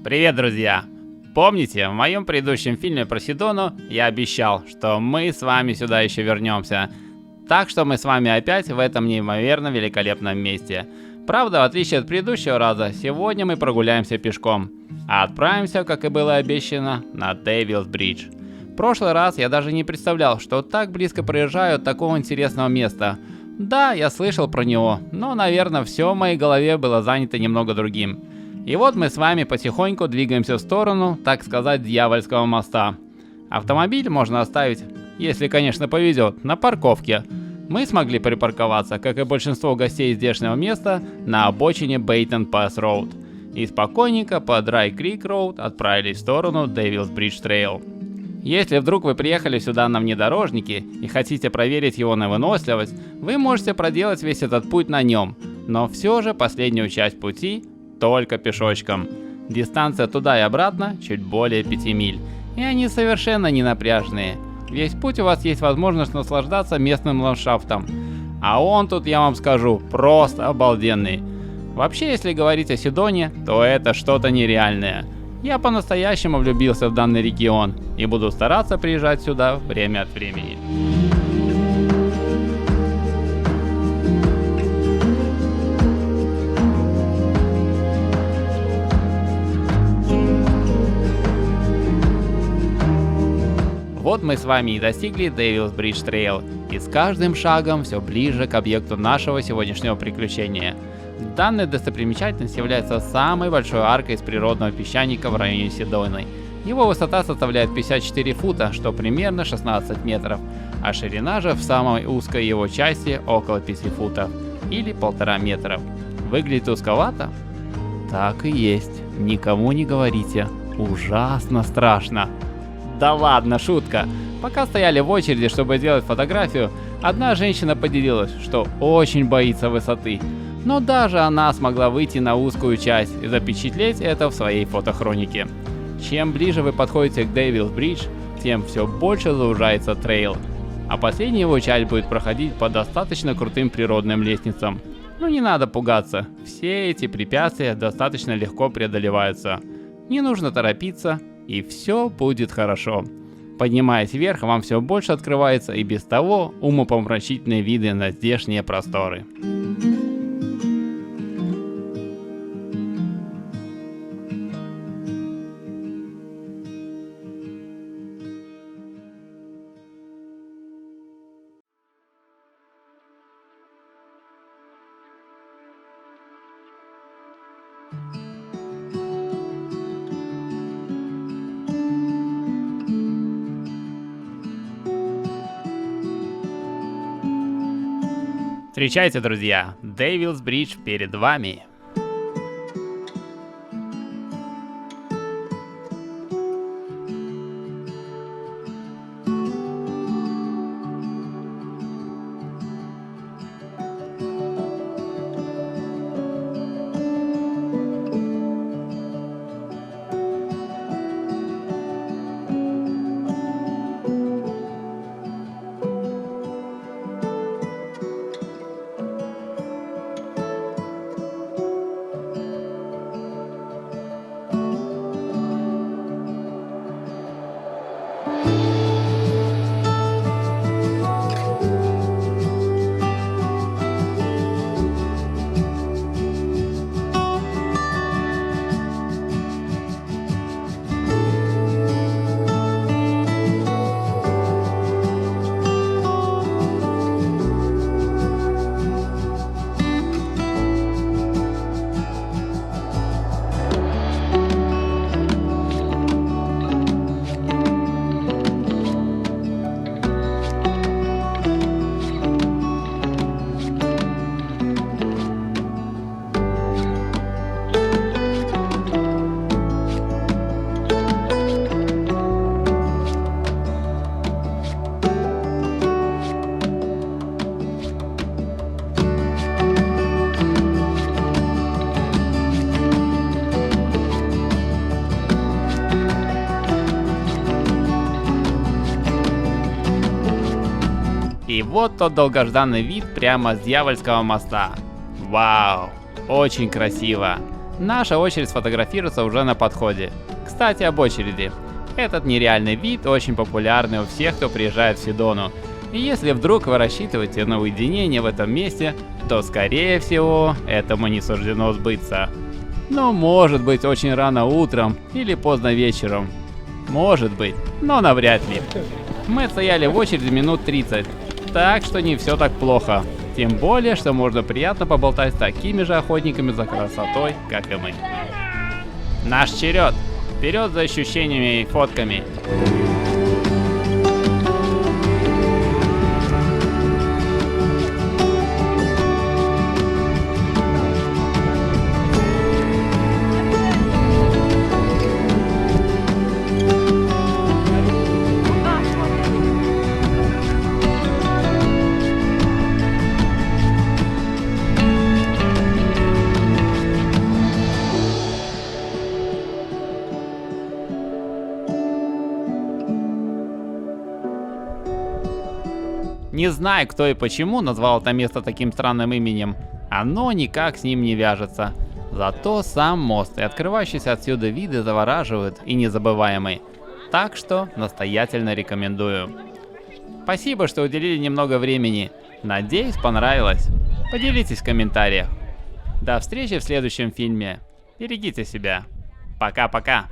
Привет, друзья! Помните, в моем предыдущем фильме про Сидону я обещал, что мы с вами сюда еще вернемся. Так что мы с вами опять в этом неимоверно великолепном месте. Правда, в отличие от предыдущего раза, сегодня мы прогуляемся пешком. А отправимся, как и было обещано, на Devil's Bridge. В прошлый раз я даже не представлял, что так близко проезжаю от такого интересного места. Да, я слышал про него, но, наверное, все в моей голове было занято немного другим. И вот мы с вами потихоньку двигаемся в сторону, так сказать, дьявольского моста. Автомобиль можно оставить, если, конечно, повезет, на парковке. Мы смогли припарковаться, как и большинство гостей здешнего места, на обочине Baton Pass Road. И спокойненько по Dry Creek Road отправились в сторону Devil's Bridge Trail. Если вдруг вы приехали сюда на внедорожнике и хотите проверить его на выносливость, вы можете проделать весь этот путь на нем, но все же последнюю часть пути только пешочком. Дистанция туда и обратно чуть более 5 миль, и они совершенно не напряжные. Весь путь у вас есть возможность наслаждаться местным ландшафтом, а он тут, я вам скажу, просто обалденный. Вообще, если говорить о Сидоне, то это что-то нереальное. Я по-настоящему влюбился в данный регион и буду стараться приезжать сюда время от времени. Вот мы с вами и достигли Devil's Bridge Trail, и с каждым шагом все ближе к объекту нашего сегодняшнего приключения. Данная достопримечательность является самой большой аркой из природного песчаника в районе Сидоны. Его высота составляет 54 фута, что примерно 16 метров, а ширина же в самой узкой его части около 5 футов, или 1,5 метра. Выглядит узковато? Так и есть, никому не говорите, ужасно страшно. Да ладно, шутка. Пока стояли в очереди, чтобы сделать фотографию, одна женщина поделилась, что очень боится высоты. Но даже она смогла выйти на узкую часть и запечатлеть это в своей фотохронике. Чем ближе вы подходите к Devil's Bridge, тем все больше заужается трейл. А последняя его часть будет проходить по достаточно крутым природным лестницам. Но не надо пугаться, все эти препятствия достаточно легко преодолеваются. Не нужно торопиться, и все будет хорошо. Поднимаясь вверх, вам все больше открывается и без того умопомрачительные виды на здешние просторы. Встречайте, друзья, Devil's Bridge перед вами. И вот тот долгожданный вид прямо с Дьявольского моста. Вау, очень красиво. Наша очередь сфотографироваться уже на подходе. Кстати, об очереди. Этот нереальный вид очень популярный у всех, кто приезжает в Сидону. И если вдруг вы рассчитываете на уединение в этом месте, то скорее всего этому не суждено сбыться. Но может быть очень рано утром или поздно вечером. Может быть, но навряд ли. Мы стояли в очереди минут 30, так что не все так плохо. Тем более, что можно приятно поболтать с такими же охотниками за красотой, как и мы. Наш черед! Вперед за ощущениями и фотками! Не знаю, кто и почему назвал это место таким странным именем, оно никак с ним не вяжется. Зато сам мост и открывающиеся отсюда виды завораживают и незабываемы. Так что настоятельно рекомендую. Спасибо, что уделили немного времени. Надеюсь, понравилось. Поделитесь в комментариях. До встречи в следующем фильме. Берегите себя. Пока-пока.